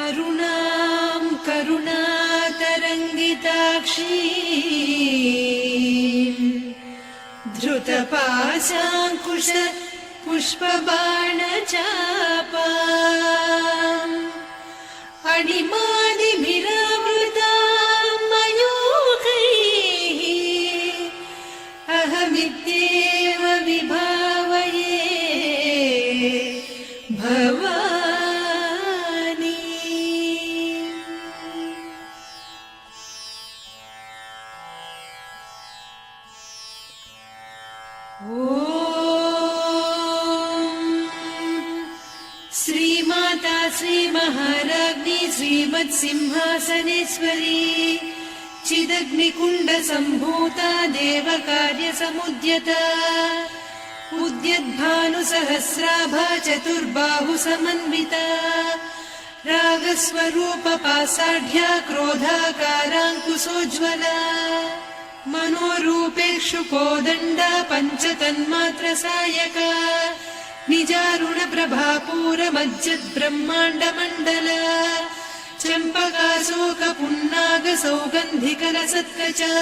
अरुणां करुणातरङ्गिताक्षीं धृतपाशाङ्कुश पुष्पबाणचापाम् अणिमादिभिरावृतां मयूखैः अहमित्येव विभावये भवानी। श्रीमाता श्रीमहाराज्ञी श्रीमत्सिंहासनेश्वरी चिदग्निकुण्डसम्भूता देवकार्यसमुद्यता उद्यद्भानुसहस्राभा चतुर्बाहुसमन्विता रागस्वरूपपासाढ्या क्रोधाकाराङ्कुशोज्ज्वला मनोरूपेक्षु कोदण्डा पञ्चतन्मात्रसायका निजारुणप्रभापूरमज्जद्ब्रह्माण्डमण्डला चम्पकाशोकपुन्नागसौगन्धिकलसत्कचा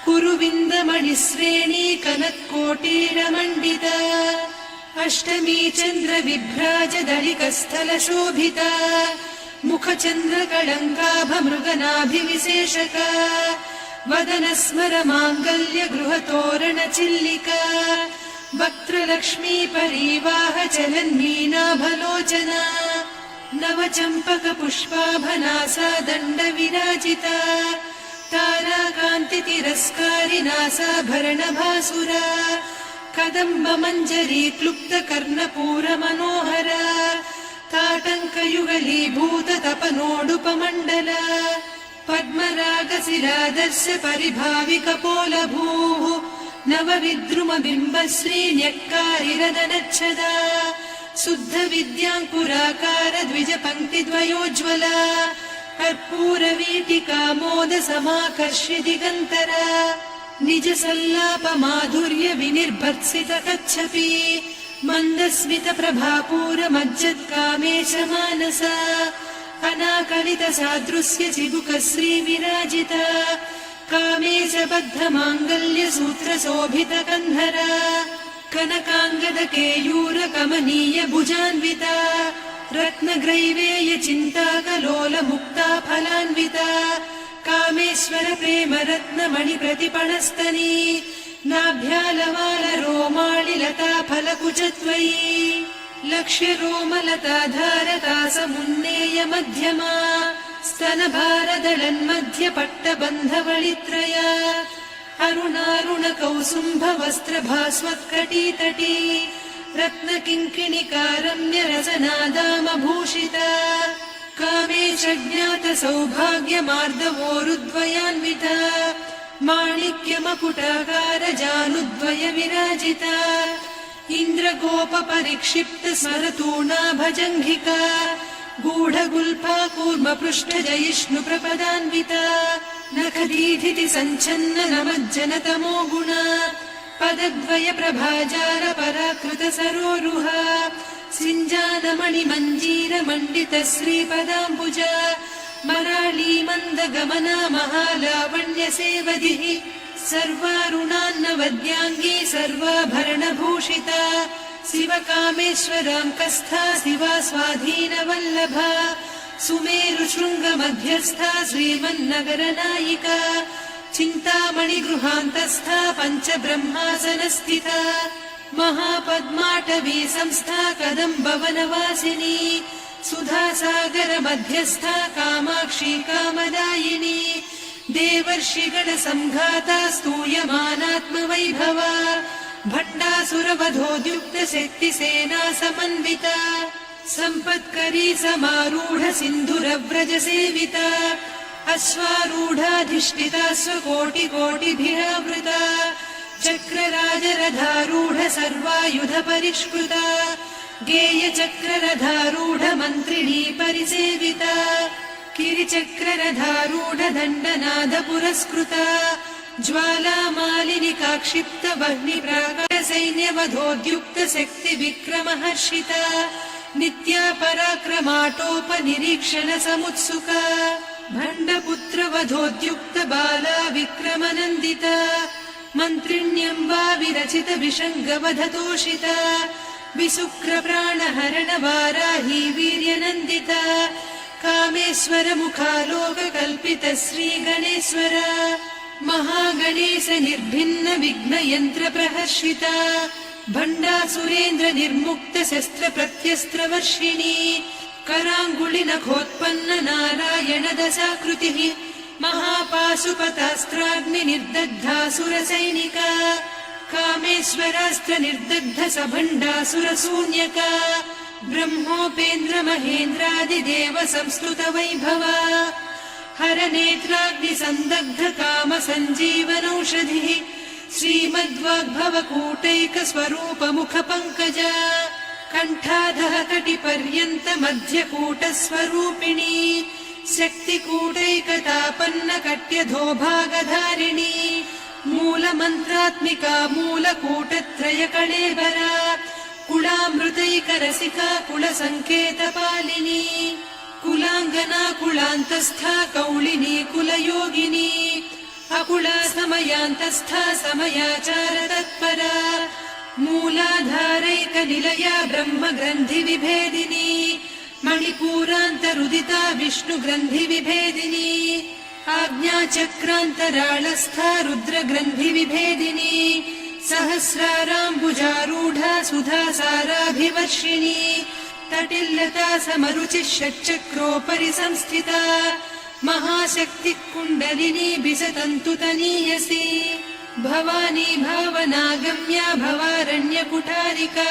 कुरुविन्दमणिश्रेणी कनत्कोटीरमण्डिता अष्टमी चन्द्रविभ्राजदलिकस्थलशोभिता मुखचन्द्रकळङ्काभमृगनाभिविशेषका वदनस्मरमाङ्गल्य गृहतोरणचिल्लिका वक्त्रलक्ष्मी परिवाह चलन्मीनाभलोचना नवचम्पकपुष्पाभनासा दण्डविराजिता ताराकान्तितिरस्कारिनासाभरणभासुरा कदम्बमञ्जरी क्लुप्तकर्णपूरमनोहरा ताटङ्कयुगलीभूततपनोडुपमण्डला पद्मरागशिरादर्श परिभाविकपोलभूः नवविद्रुमबिम्बश्रीन्यक्कारिरदनच्छदा शुद्धविद्याङ्कुराकार द्विजपङ्क्तिद्वयोज्ज्वला कर्पूरवीटिकामोदसमाकर्षि दिगन्तरा निजसल्लापमाधुर्य विनिर्भर्त्सितकच्छपि मन्दस्मितप्रभापूरमज्जत्कामेशमानसा अनाकलितसादृश्य चिबुकश्रीविराजिता कामेशबद्धमाङ्गल्यसूत्रशोभितकन्धरा कनकाङ्गदकेयूरकमनीय भुजान्विता रत्नग्रैवेय चिन्ताकलोलमुक्ता फलान्विता कामेश्वर प्रेमरत्नमणिप्रतिपणस्तनी नाभ्यालवालरोमाणिलता फलकुचत्वयी लक्ष्यरोमलताधारका समुन्नेय मध्यमा स्तनभारदळन्मध्यपट्टबन्धवळित्रया अरुणारुणकौसुम्भवस्त्रभास्वत्कटीतटी रत्नकिङ्किणिकारम्यरसनादामभूषिता कामेशज्ञातसौभाग्यमार्दवोरुद्वयान्विता माणिक्यमकुटाकारजानुद्वय विराजिता इन्द्रगोपपरिक्षिप्तस्मरतूणाभजङ्घिका गूढगुल्फा कूर्मपृष्ठजयिष्णुप्रपदान्विता नखदीधिति सञ्छन्न नमज्जनतमो गुणा पदद्वय प्रभाजार पराकृत सरोरुहा सिञ्जानमणिमञ्जीरमण्डित श्रीपदाम्बुजा मराळी मन्दगमना महालावण्य सेवधिः सर्वारुणान्नवद्याङ्गी सर्वाभरणभूषिता शिवकामेश्वराङ्कस्था शिवा स्वाधीनवल्लभा सुमेरुशृङ्गमध्यस्था श्रीमन्नगरनायिका चिन्तामणिगृहान्तस्था पञ्चब्रह्मासनस्थिता महापद्माटवी संस्था कदम्बवनवासिनी सुधासागरमध्यस्था कामाक्षी कामदायिनी देवर्षिगणसङ्घाता स्तूयमानात्मवैभवा भण्डासुरवधोद्युक्तशक्तिसेना समन्विता सम्पत्करी समारूढ सिन्धुरव्रजसेविता अश्वारूढाधिष्ठिता स्वकोटिकोटिभिरावृता चक्रराजरथारूढ सर्वायुधपरिष्कृता गेयचक्ररथारूढ मन्त्रिणी परिसेविता किरिचक्ररथारूढ दण्डनाद पुरस्कृता ज्वालामालिनिकाक्षिप्त वह्निप्राकार सैन्यवधोद्युक्त शक्ति विक्रमहर्षिता नित्या पराक्रमाटोपनिरीक्षण समुत्सुका भण्डपुत्रवधोद्युक्त बाला विक्रमनन्दिता मन्त्रिण्यम् वा विरचित विषङ्गवधतोषिता विशुक्रप्राणहरण वाराही वीर्यनन्दिता कामेश्वर मुखालोककल्पित श्रीगणेश्वर महागणेश निर्भिन्न विघ्नयन्त्र प्रहर्षिता भण्डासुरेन्द्र निर्मुक्त शस्त्र प्रत्यस्त्रवर्षिणी कराङ्गुलिनखोत्पन्न नारायण दशाकृतिः महापाशुपतास्त्राग्नि निर्दग्धासुरसैनिका कामेश्वरास्त्र निर्दग्ध सभण्डासुर शून्यका ब्रह्मोपेन्द्र महेन्द्रादिदेव संस्तुत वैभवा हर नेत्राग्नि संदग्ध काम सञ्जीवनौषधिः श्रीमद्वाग्भव कूटैक स्वरूप मुख पंकजा कण्ठाधः कटिपर्यन्त मध्यकूट स्वरूपिणी शक्तिकूटैकतापन्न कट्यधोभागधारिणी मूलमन्त्रात्मिका मूलकूटत्रय कळेबरा कुलामृतैकरसिका कुलसङ्केतपालिनी कुलाङ्गना कुलान्तस्था कौलिनी कुलयोगिनी अकुला समयान्तस्था समयाचार तत्परा मूलाधारैक निलया ब्रह्म ग्रन्थि विभेदिनी मणिपूरान्तरुदिता विष्णु ग्रन्थि विभेदिनी आज्ञाचक्रान्तराळस्था रुद्र ग्रन्थि विभेदिनी सहस्राराम्बुजारूढा सुधा साराभिवर्षिणी तटिल्लता समरुचिः षट्चक्रोपरि संस्थिता महाशक्ति कुण्डलिनी बिसतन्तु तनीयसी भवानी भावनागम्या भवारण्य कुठारिका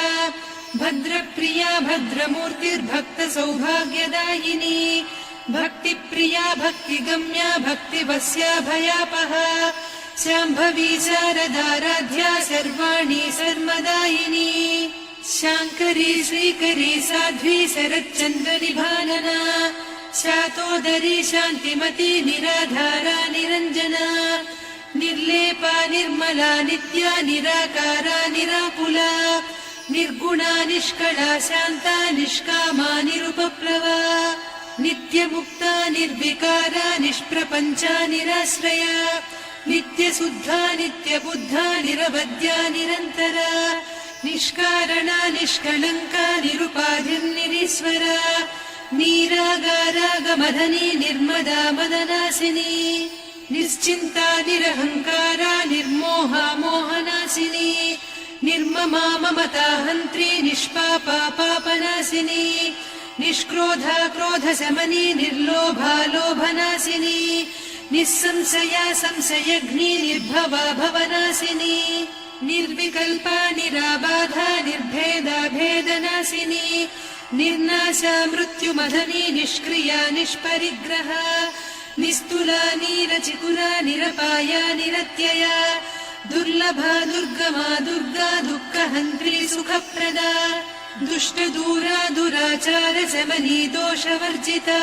भद्रप्रिया भद्रमूर्तिर्भक्त सौभाग्यदायिनी भक्तिप्रिया भक्तिगम्या भक्तिवस्या भयापहा शाम्भवी शारदाराध्या सर्वाणि सर्वदायिनी शाङ्करी श्रीकरी साध्वी शरच्चन्द्रनिभानना शातोदरी शान्तिमती निराधारा निरञ्जना निर्लेपा निर्मला नित्या निराकारा निराकुला निर्गुणा निष्कला शान्ता निष्कामा निरुपप्लवा नित्यमुक्ता निर्विकारा निष्प्रपञ्चा निराश्रया नित्यशुद्धा नित्यबुद्धा निरवद्या निरन्तरा निष्कारणा निष्कलङ्का निरुपाधिर्निरीश्वरा नीरागारागमदनी निर्मदा मदनासिनी निश्चिन्ता निरहङ्कारा निर्मोहा मोहनासिनी निर्ममा ममता हन्त्री निष्पापा पापनासिनी निष्क्रोधा क्रोधशमनी निर्लोभा लोभनासिनी निस्संशया संशयघ्नी निर्भवा भवनासिनी निर्विकल्पा निराबाधा निर्भेदा भेदनासिनी निर्नाशा मृत्युमदनी निष्क्रिया निष्परिग्रहा निस्तुला नीरचिकुला निरपाया निरत्यया दुर्लभा दुर्गमा दुर्गा दुःखहन्त्री सुखप्रदा दुष्टदूरा दुराचार शमनी दोषवर्जिता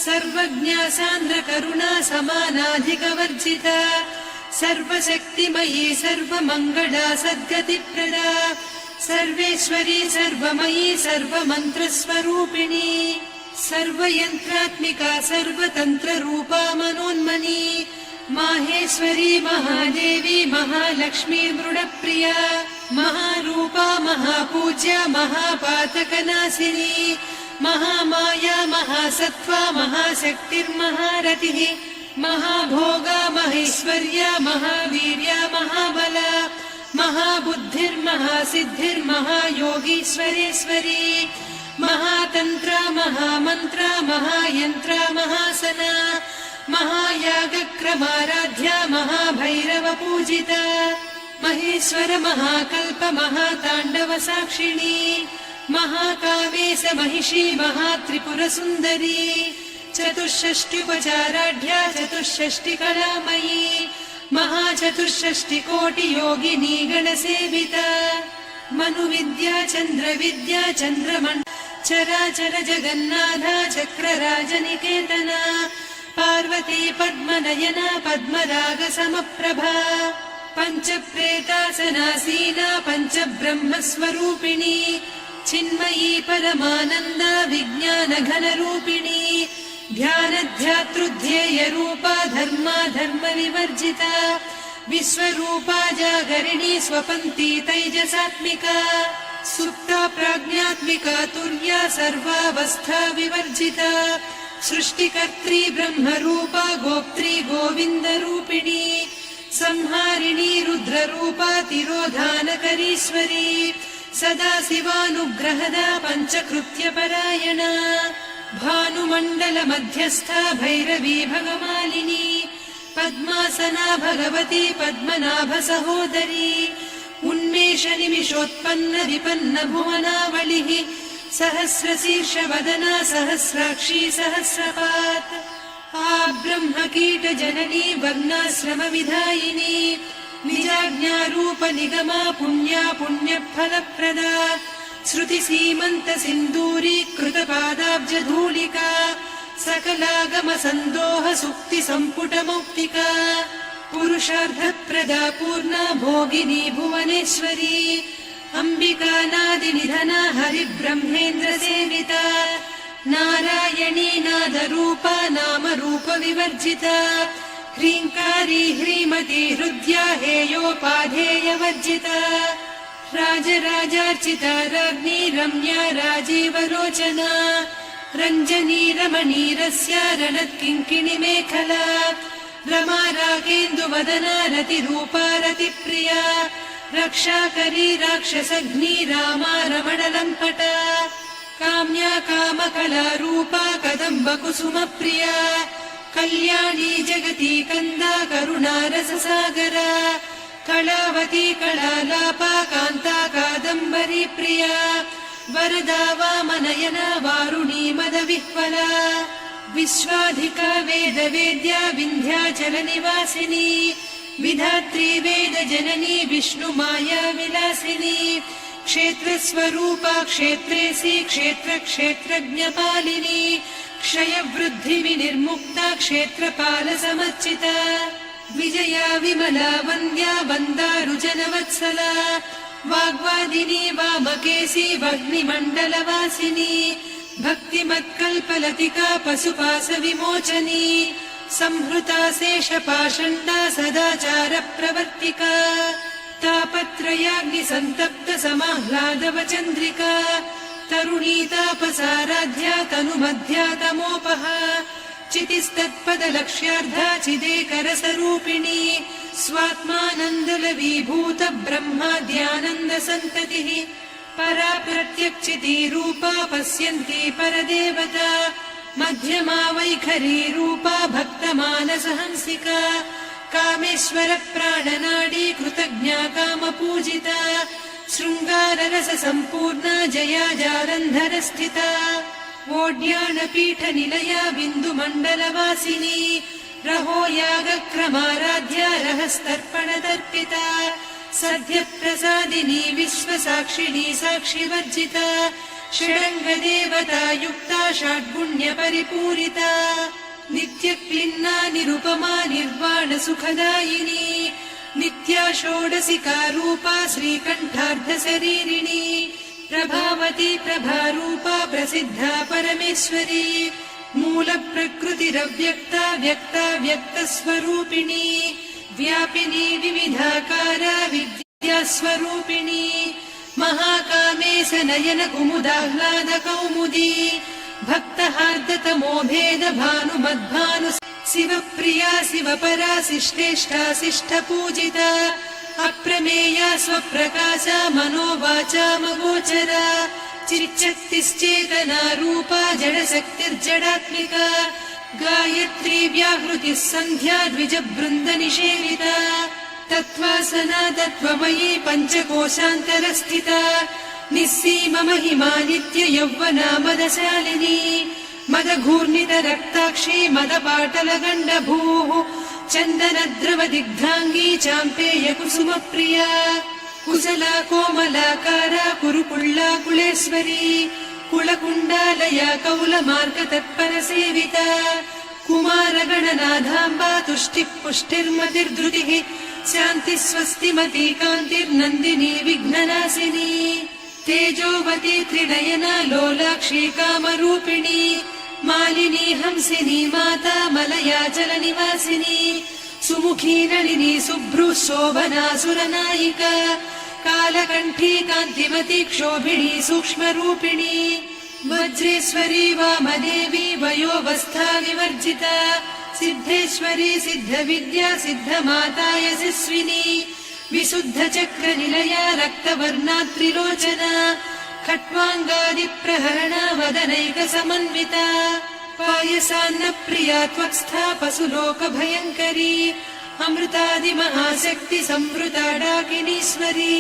सर्वज्ञा सान्द्र करुणा समानाधिकवर्जिता सर्वशक्तिमयी सर्वमङ्गला सद्गतिप्रदा सर्वेश्वरी सर्वमयी सर्वमन्त्रस्वरूपिणी सर्वयन्त्रात्मिका सर्वतन्त्ररूपा मनोन्मनी माहेश्वरी महादेवी महालक्ष्मी मृडप्रिया महारूपा महापूज्या महापातकनाशिनी महामाया महासत्त्वा महाशक्तिर्महारतिः महाभोगा महेश्वर्या महावीर्या महाबला महाबुद्धिर्महासिद्धिर्महायोगीश्वरेश्वरी महातन्त्रा महामन्त्रा महायन्त्रा महासना महायागक्रमाराध्या महाभैरव पूजिता महेश्वर महाकल्प महाताण्डव साक्षिणी महाकावेश महिषी महात्रिपुरसुन्दरी चतुष्षष्ट्युपचाराढ्या चतुष्षष्टिकलामयी महाचतुष्षष्टिकोटियोगिनी गणसेविता मनुविद्या चन्द्रविद्या चन्द्रमण्ड चराचर जगन्नाथा चक्रराजनिकेतना पार्वती पद्मनयना पद्मराग समप्रभा पञ्चप्रेतासनासीना पञ्चब्रह्मस्वरूपिणी चिन्मयी परमानन्द विज्ञान घनरूपिणी ध्यानध्यातृध्येयरूपा धर्मा धर्म विवर्जिता विश्वरूपा जागरिणी स्वपन्ती तैजसात्मिका सुप्ता प्राज्ञात्मिका तुर्या सर्वावस्था विवर्जिता सृष्टिकर्त्री ब्रह्मरूपा गोप्त्री गोविन्दरूपिणी संहारिणी रुद्ररूपा तिरोधानकरीश्वरी सदा शिवानुग्रहदा पञ्चकृत्यपरायणा भानुमण्डल मध्यस्था भैरवी भगमालिनी पद्मासना भगवती पद्मनाभ सहोदरी उन्मेष निमिषोत्पन्न विपन्न भुवनावलिः सहस्रशीर्ष वदना सहस्राक्षी सहस्रपात् ब्रह्म कीट जननी वर्णाश्रम विधायिनी निजाज्ञारूप निगमा पुण्या पुण्यफलप्रदा श्रुति सीमन्त सिन्दूरी कृत पादाब्ज धूलिका सकलागम सन्दोह सुक्ति सम्पुट मौक्तिका पुरुषार्थप्रदा पूर्णा भोगिनी भुवनेश्वरी अंबिका नादि निधना हरिब्रह्मेन्द्र सेविता नारायणी नादरूपा नाम रूप विवर्जिता ह्रीङ्कारी ह्रीमती हृद्या हेयोपाधेय वर्जिता राजराजार्चिता राज्ञी रम्या राजीवलोचना रञ्जनी रमणीरस्या रणत्किङ्किणी मेखला रमा रागेन्दुवदना रतिरूपा रतिप्रिया रक्षाकरी राक्षसघ्नी रामा रमणलम्पटा काम्या कामकलारूपा कदम्बकुसुमप्रिया कल्याणी जगती कन्दा करुणारससागरा कलावती कलालापा कान्ता कादम्बरी प्रिया वरदा वामनयना वारुणी मदविह्वला विश्वाधिका वेदवेद्या विन्ध्याचल निवासिनी विधात्री वेद जननी विष्णुमाया विलासिनी क्षेत्रस्वरूपा क्षेत्रेसी क्षेत्र क्षेत्रज्ञपालिनी क्षयवृद्धि विनिर्मुक्ता क्षेत्रपाल समर्चिता विजया विमला वन्द्या वन्दारुजनवत्सला वाग्वादिनी वामकेशी वह्निमण्डलवासिनी भक्तिमत्कल्पलतिका पशुपाश विमोचनी संहृता शेषपाषण्डा सदाचार प्रवर्तिका तापत्रयाग्निसन्तप्त समाह्लादवचन्द्रिका तरुणी तापसाराध्या तनुमध्या तमोपः चितिस्तत्पदलक्ष्यार्धा चिदेकरसरूपिणी स्वात्मानन्दलवीभूत ब्रह्माद्यानन्दसन्ततिः परा प्रत्यक्षितीरूपा पश्यन्ती परदेवता मध्यमा वैखरी रूपा भक्तमानसहंसिका कामेश्वर प्राणनाडी कृतज्ञा कामपूजिता शृङ्गाररस सम्पूर्णा जया जालन्धर स्थिता वोड्याणपीठ निलया बिन्दुमण्डलवासिनी रहो यागक्रमाराध्या रहस्तर्पणदर्पिता सद्यप्रसादिनी विश्वसाक्षिणी साक्षिवर्जिता षडङ्गदेवता युक्ता षड्गुण्यपरिपूरिता नित्यक्लिन्ना निरुपमा निर्वाण सुखदायिनी नित्या षोडशिका रूपा श्रीकण्ठार्धशरीरिणी प्रभावती प्रभारूपा प्रसिद्धा परमेश्वरी मूलप्रकृतिरव्यक्ता व्यक्ता व्यक्तस्वरूपिणी व्यापिनी विविधाकारा विद्यास्वरूपिणी महाकामेश नयन कुमुदाह्लाद कौमुदी भक्तहार्दतमो भेद भानुमद्भानु शिवप्रिया शिवपरा शिष्टेष्टा शिष्टपूजिता अप्रमेया स्वप्रकाशा मनोवाचामगोचरा चिच्चक्तिश्चेतना रूपा जडशक्तिर्जडात्मिका गायत्री व्याहृतिः सन्ध्या द्विजबृन्दनिषेविता तत्त्वासना तत्त्वमयी पञ्चकोशान्तरस्थिता निस्सीम महिमा नित्य यौवना मदशालिनी मदघूर्णित रक्ताक्षी मदपाटलगण्डभूः चन्दनद्रवदिग्धाङ्गी चाम्पेय कुसुमप्रिया कुशला कोमलाकारा कुरुकुळ्ळा कुलेश्वरी कुलकुण्डालया कौलमार्गतत्परसेविता कुमारगणनाथाम्बा तुष्टिः पुष्टिर्मतिर्धृतिः शान्तिः स्वस्तिमती कान्तिर्नन्दिनी विघ्ननाशिनी तेजोवती त्रिनयना लोलाक्षी कामरूपिणी मालिनी हंसिनी माता मलया जलनिवासिनी सुमुखी नलिनी शुभ्रुः शोभना सुरनायिका कालकण्ठी कान्तिमती क्षोभिणी सूक्ष्मरूपिणी वज्रेश्वरी वामदेवी वयोवस्था विवर्जिता सिद्धेश्वरी सिद्धविद्या सिद्धमाता यशस्विनी विशुद्धचक्रनिलया रक्तवर्णा त्रिलोचना खट्वाङ्गादिप्रहरणा वदनैकसमन्विता पायसान्नप्रिया त्वक्स्था पशुलोकभयङ्करी अमृतादिमहाशक्ति संवृता डाकिनीश्वरी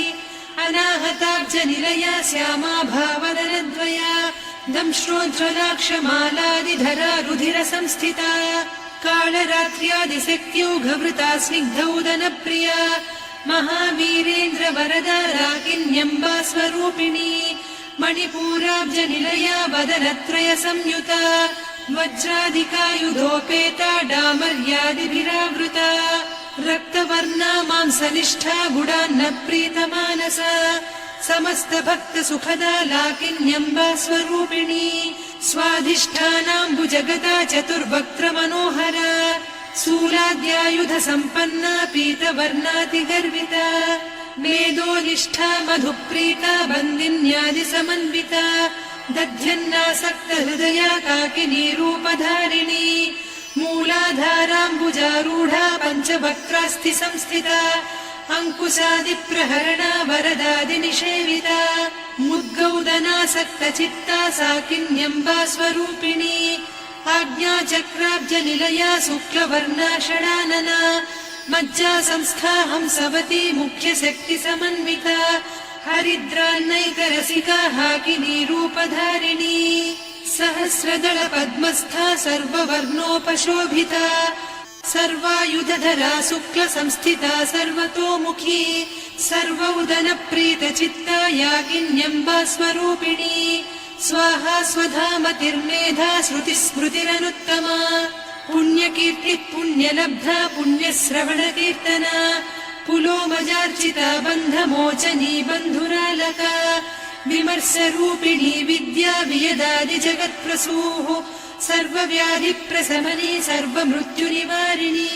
अनाहताब्जनिलया श्यामा भावदनद्वया दंश्रोज्ज्वलाक्षमालादिधरा रुधिरसंस्थिता कालरात्र्यादिशक्त्योघवृता स्निग्धौदनप्रिया महावीरेन्द्रवरदा राकिन्यम्बा स्वरूपिणी मणिपूराब्जनिलया वदनत्रय संयुता वज्रादिकायुधोपेता डामर्यादिभिरावृता रक्तवर्णा मांसनिष्ठा गुडान्नप्रीतमानसा समस्तभक्तसुखदा लाकिन्यम्बा स्वरूपिणी स्वाधिष्ठानाम्बुजगदा चतुर्वक्त्रमनोहरा शूलाद्यायुध सम्पन्ना पीतवर्णातिगर्विता मेदोनिष्ठा मधुप्रीता बन्दिन्यादिसमन्विता दध्यन्नासक्तहृदया काकिनी रूपधारिणी मूलाधाराम्बुजारूढा पञ्चवक्त्रास्ति संस्थिता अङ्कुशादिप्रहरणा वरदादिनिषेविता मुद्गौदनासक्तचित्ता साकिन्यम्बा स्वरूपिणी आज्ञाचक्राब्जनिलया शुक्लवर्णा षडानना मज्जा संस्था हंसवती मुख्यशक्तिसमन्विता हरिद्रान्नैकरसिका हाकिनी रूपधारिणी सहस्रदल पद्मस्था सर्ववर्णोपशोभिता सर्वायुधधरा शुक्ल संस्थिता सर्वतोमुखी सर्वौदनप्रीतचित्ता याकिन्यम्बा स्वरूपिणी स्वाहा स्वधामतिर्मेधा श्रुतिस्मृतिरनुत्तमा पुण्यकीर्तिः पुण्यलब्धा पुण्यश्रवणकीर्तना पुलोमजार्चिता बन्धमोचनी बन्धुरालका विमर्शरूपिणी विद्या वियदादिजगत्प्रसूः सर्वव्याधिप्रशमनी सर्वमृत्युनिवारिणी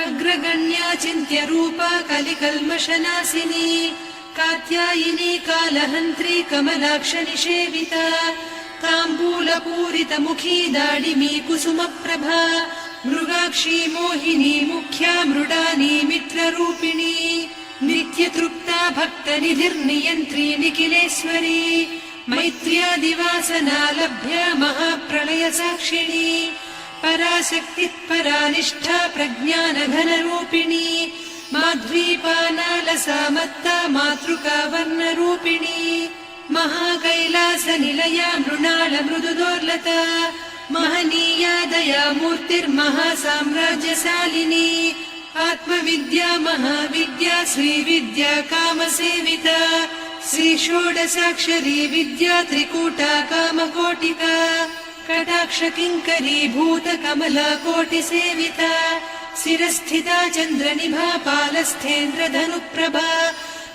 अग्रगण्या चिन्त्यरूपा कलिकल्मषनाशिनी कात्यायिनी कालहन्त्री कमलाक्षनिषेविता ताम्बूलपूरितमुखी दाडिमी कुसुमप्रभा मृगाक्षी मोहिनी मुख्या मृडानी मित्ररूपिणी नित्यतृप्ता भक्तनिधिर्नियन्त्री निखिलेश्वरी मैत्र्यादिवासना लभ्या महाप्रलयसाक्षिणी पराशक्तिः परानिष्ठा प्रज्ञानघनरूपिणी माध्वीपानालसामत्ता मातृका वर्णरूपिणी महाकैलासनिलया मृणालमृदुदोर्लता महनीया दया मूर्तिर्महासाम्राज्यशालिनी आत्मविद्या महाविद्या श्रीविद्या कामसेविता श्रीषोडशाक्षरी विद्या त्रिकूटा कामकोटिका कटाक्षकिङ्करी भूतकमला कोटिसेविता शिरस्थिता चन्द्रनिभा पालस्थेन्द्रधनुप्रभा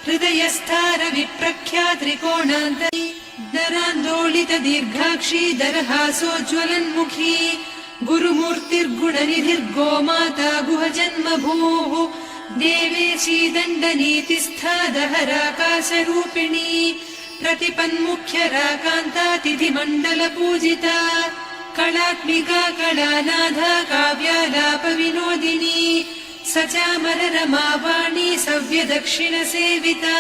हृदयस्था रविप्रख्या त्रिकोणान्तरी दरान्दोलित दीर्घाक्षी दरहासोज्ज्वलन्मुखी गुरुमूर्तिर्गुणनिधिर्गोमाता गुहजन्मभूः देवेशी दण्डनीतिस्था दहराकाशरूपिणी प्रतिपन्मुख्यराकान्ता तिथिमण्डलपूजिता कलात्मिका कलानाथा काव्यालापविनोदिनी सचामररमावाणी सव्यदक्षिणसेविता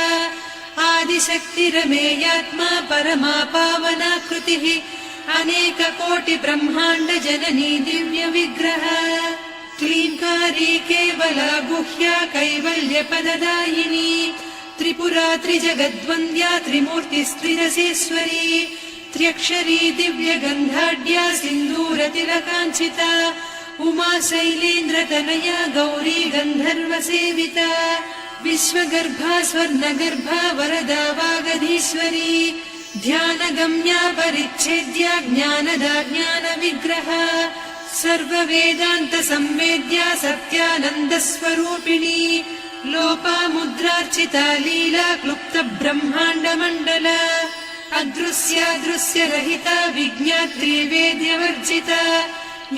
आदिशक्तिरमेयात्मा परमा पावनाकृतिः अनेककोटिब्रह्माण्डजननी दिव्यविग्रह क्लीङ्कारी केवला गुह्या कैवल्यपददायिनी त्रिपुरा त्रिजगद्वन्द्या त्रिमूर्तिस्त्रिरसेश्वरी त्र्यक्षरी दिव्यगन्धाढ्या सिन्दूरतिलकाञ्चिता उमा शैलेन्द्रतनया गौरी गन्धर्वसेविता विश्वगर्भा स्वर्णगर्भा वरदा वागधीश्वरी ध्यानगम्या परिच्छेद्या ज्ञानदा ज्ञानविग्रहा सर्ववेदान्तसंवेद्या सत्यानन्दस्वरूपिणी लोपामुद्रार्चिता लीला क्लुप्त ब्रह्माण्डमण्डल अदृश्यादृश्यरहिता विज्ञात्री वेद्यवर्जिता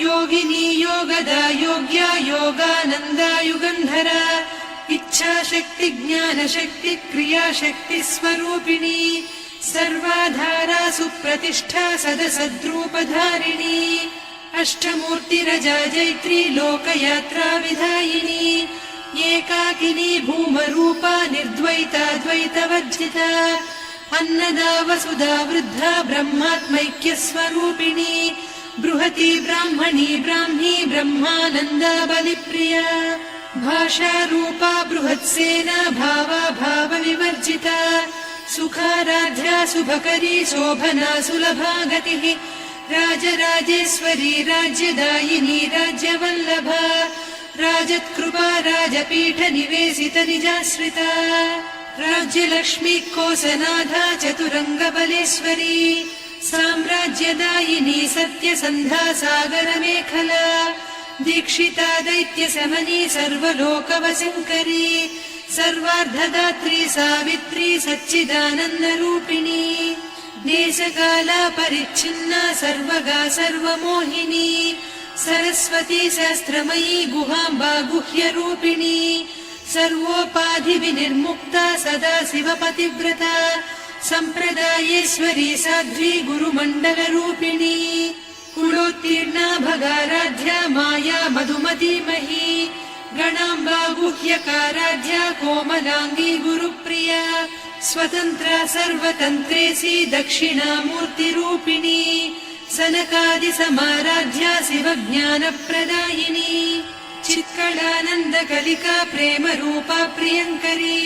योगिनी योगदा योग्या योगानन्दा युगन्धरा इच्छाशक्ति ज्ञानशक्ति क्रियाशक्ति स्वरूपिणी सर्वाधारा सुप्रतिष्ठा सदसद्रूपधारिणी अष्टमूर्तिरजा जैत्री लोकयात्रा विधायिनी एकाकिनी भूमरूपा निर्द्वैता द्वैतवर्जिता अन्नदा वसुधा वृद्धा ब्रह्मात्मैक्यस्वरूपिणी बृहती ब्राह्मणी ब्राह्मी ब्रह्मानन्दा बलिप्रिया भाषारूपा बृहत्सेना भावा भावविवर्जिता सुखाराध्या शुभकरी शोभना सुलभा गतिः राजराजेश्वरी राज्यदायिनी राज्यवल्लभा राजत्कृपा राजपीठ निवेशित निजाश्रिता राज्यलक्ष्मी कोसनाधा चतुरङ्गबलेश्वरी साम्राज्यदायिनी सत्यसन्धा सागरमेखला दीक्षिता दैत्यशमनी सर्वलोकवशङ्करी सर्वार्धदात्री सावित्री सच्चिदानन्दरूपिणी देशकाला परिच्छिन्ना सर्वगा सर्वमोहिनी सरस्वती शास्त्रमयी गुहाम्बा गुह्यरूपिणी सर्वोपाधिविनिर्मुक्ता सदा शिवपतिव्रता सम्प्रदायेश्वरी साध्वी गुरुमण्डलरूपिणी कुलोत्तीर्णा भगाराध्या माया मधुमतीमही गणाम्बा गुह्यकाराध्या कोमलाङ्गी गुरुप्रिया स्वतन्त्रा सर्वतन्त्रेसी दक्षिणामूर्तिरूपिणी सनकादिसमाराध्या शिवज्ञानप्रदायिनी चित्कलानन्दकलिका प्रेमरूपा प्रियङ्करी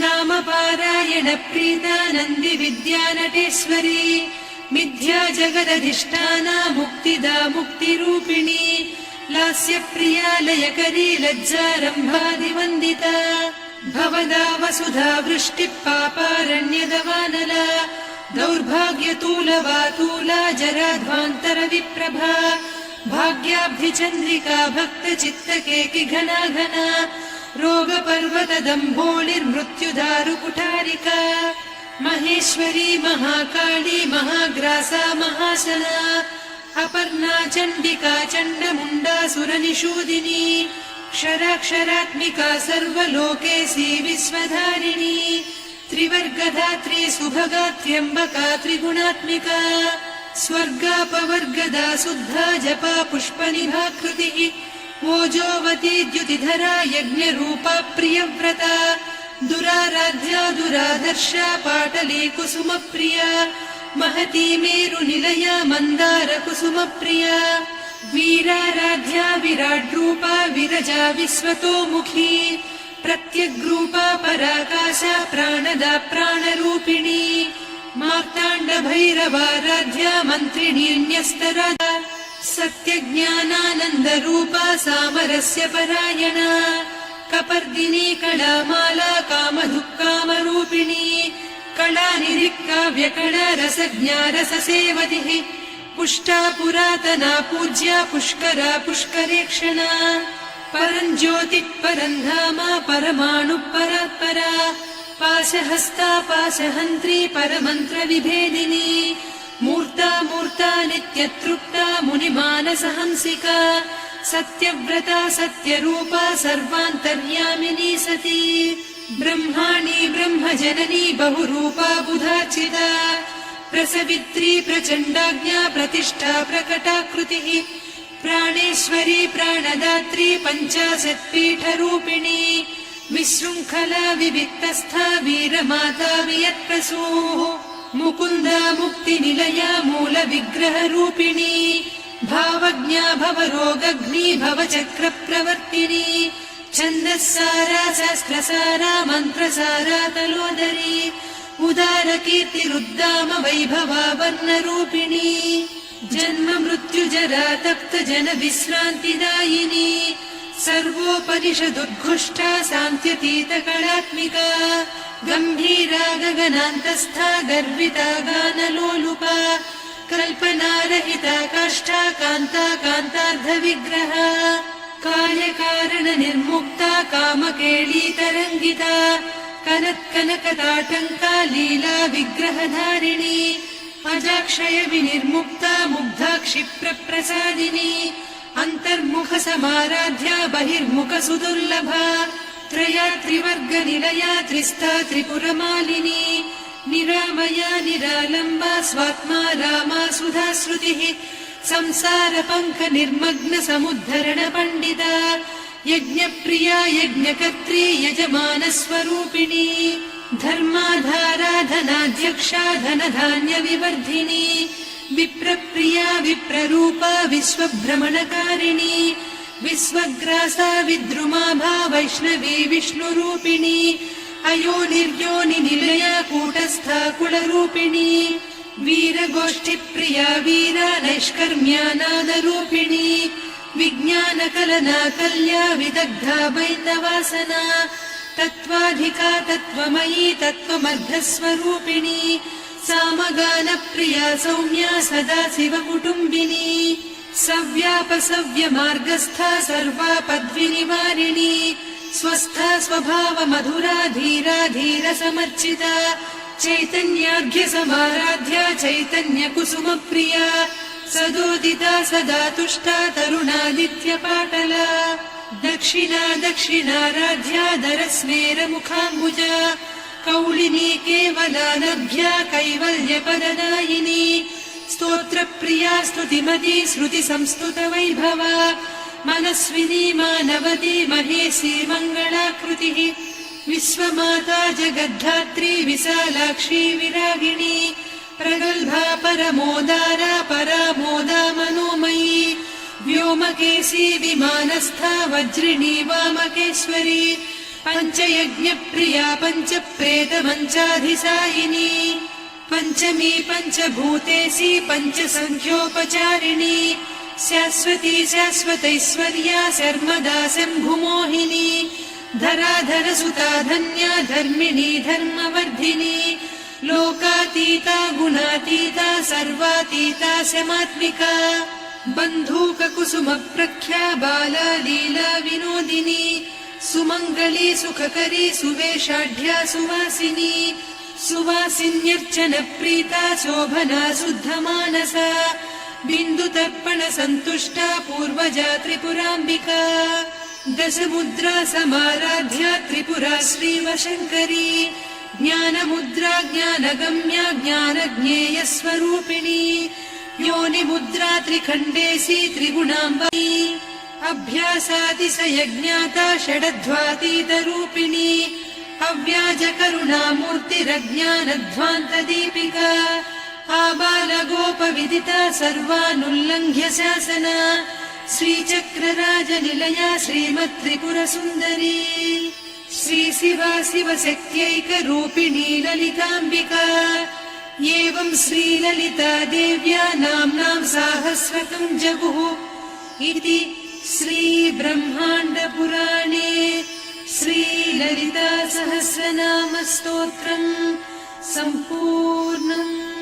नामपारायण प्रीता नन्दि विद्यानटेश्वरी मिथ्या जगदधिष्ठाना मुक्तिदा मुक्तिरूपिणी लास्यप्रिया लयकरी लज्जारम्भादिवन्दिता भवदा वसुधा वृष्टिः पापारण्यदवानला दौर्भाग्यतूलवातूला जराध्वान्तरविप्रभा भाग्याब्धिचन्द्रिका भक्तचित्तकेकि घना घना रोगपर्वतदम्भोलिर्मृत्युदारुकुठारिका महेश्वरी महाकाली महाग्रासा महाशना अपर्णा चण्डिका चण्डमुण्डा सुरनिषूदिनी क्षराक्षरात्मिका सर्वलोकेशी विश्वधारिणी त्रिवर्गधात्री सुभगा त्र्यम्बका त्रिगुणात्मिका स्वर्गापवर्गदा शुद्धा जपा पुष्पनिभाकृतिः ओजोवती द्युतिधरा यज्ञरूपा प्रियव्रता दुराराध्या दुरादर्शा पाटली कुसुमप्रिया महती मेरुनिलया मन्दार कुसुमप्रिया वीराराध्या विराड्रूपा विरजा विश्वतोमुखी प्रत्यग्रूपा पराकाशा प्राणदा प्राणरूपिणी मार्ताण्डभैरवाराध्या मन्त्रिणीन्यस्तरा सत्यज्ञानानन्दरूपा सामरस्य परायणा कपर्दिनी कलामाला कामधुक्कामरूपिणी कलानिधिक्काव्यकला रसज्ञा रससेवतिः पुष्टा पुरातना पूज्या पुष्करा पुष्करेक्षणा परञ्ज्योतिः परन्धामा परमाणुः परात्परा पाशहस्ता पाशहन्त्री परमन्त्रविभेदिनी मूर्ता मूर्ता नित्यतृप्ता मुनिमानसहंसिका सत्यव्रता सत्यरूपा सर्वान्तर्यामिनी सती ब्रह्माणी ब्रह्मजननी बहुरूपा बुधार्चिता प्रसवित्री प्रचण्डाज्ञा प्रतिष्ठा प्रकटाकृतिः प्राणेश्वरी प्राणदात्री पञ्चाशत्पीठरूपिणी विशृङ्खला विविक्तस्था वीरमाता वियत्प्रसूः मुकुन्दा मुक्तिनिलया मूलविग्रहरूपिणी भावज्ञा भवरोगग्नी भवचक्रप्रवर्तिनी छन्दस्सारा शास्त्रसारा मन्त्रसारा तलोदरी उदारकीर्तिरुद्दाम वैभवा वर्णरूपिणी जन्म मृत्युजरा तप्त जन विश्रान्तिदायिनी सर्वोपनिषदुद्घुष्टा सान्त्यतीत कलात्मिका गम्भीरा गगनान्तस्था गर्विता गानलोलुपा कल्पनारहिता काष्ठा कान्ता कान्तार्धविग्रहा कार्यकारणनिर्मुक्ता कामकेळीतरङ्गिता कनत्कनकताटङ्का लीला विग्रहधारिणी अजाक्षय विनिर्मुक्ता मुग्धा क्षिप्रप्रसादिनी अन्तर्मुखसमाराध्या बहिर्मुख सुदुर्लभा त्रया त्रिवर्गनिलया त्रिस्था त्रिपुरमालिनी निरामया निरालम्बा स्वात्मा रामा सुधाश्रुतिः संसारपङ्क निर्मग्न समुद्धरण पण्डिता यज्ञप्रिया यज्ञकर्त्री यजमानस्वरूपिणी धर्माधारा धनाध्यक्षा धनधान्यविवर्धिनी विप्रप्रिया विप्ररूपा विश्वभ्रमणकारिणी विश्वग्रासा विद्रुमाभा वैष्णवी विष्णुरूपिणी अयोनिर्योनिनिलया कूटस्था कुलरूपिणी वीरगोष्ठिप्रिया वीरा नैष्कर्म्या नादरूपिणी विज्ञानकलना कल्या विदग्धा बैन्दवासना तत्त्वाधिका तत्त्वमयी तत्त्वमर्धस्वरूपिणी सामगानप्रिया सौम्या सदा शिवकुटुम्बिनी सव्यापसव्यमार्गस्था सर्वा पद्विनिवारिणी स्वस्था स्वभावमधुरा धीरा धीरसमर्चिता चैतन्यार्घ्यसमाराध्या चैतन्यकुसुमप्रिया सदोदिता सदा तुष्टा तरुणादित्यपाटला दक्षिणा दक्षिणाराध्या दरस्मेरमुखाम्बुजा कौलिनी केवलानभ्या कैवल्यपददायिनी स्तोत्रप्रिया स्तुतिमती श्रुतिसंस्तुतवैभवा मनस्विनी मानवती महेशी मङ्गलाकृतिः विश्वमाता जगद्धात्री विशालाक्षी विरागिणी प्रगल्भा परमोदारा परामोदा मनोमयी व्योमकेशी विमानस्था वज्रिणी वामकेश्वरी पञ्चयज्ञप्रिया पञ्चप्रेतमञ्चाधिसायिनी पञ्चमी पञ्चभूतेशी पञ्चसङ्ख्योपचारिणी शाश्वती शाश्वतैश्वर्या शर्मदा शम्भुमोहिनी धराधरसुता धन्या धर्मिणी धर्मवर्धिनी लोकातीता गुणातीता सर्वातीता शमात्मिका बन्धूककुसुमप्रख्या बाला लीला विनोदिनी सुमङ्गली सुखकरी सुवेशाढ्या सुवासिनी सुवासिन्यर्चनप्रीता शोभना शुद्धमानसा बिन्दुतर्पणसन्तुष्टा पूर्वजा त्रिपुराम्बिका दशमुद्रा समाराध्या त्रिपुरा श्रीवशङ्करी ज्ञानमुद्रा ज्ञानगम्या ज्ञानज्ञेयस्वरूपिणी योनिमुद्रा त्रिखण्डेशी त्रिगुणाम्बी अभ्यासातिशयज्ञाता षडध्वातीतरूपिणी अव्याजकरुणामूर्तिरज्ञानध्वान्तदीपिका आबालगोपविदिता सर्वानुल्लङ्घ्य शासना श्रीचक्रराजनिलया श्रीमत्त्रिपुरसुन्दरी श्रीशिवा शिवशक्त्यैकरूपिणी ललिताम्बिका एवं श्रीललिता देव्या नाम्नां साहस्रकं जगुः इति श्रीब्रह्माण्डपुराणे श्रीललिता सहस्रनामस्तोत्रम् सम्पूर्णम्।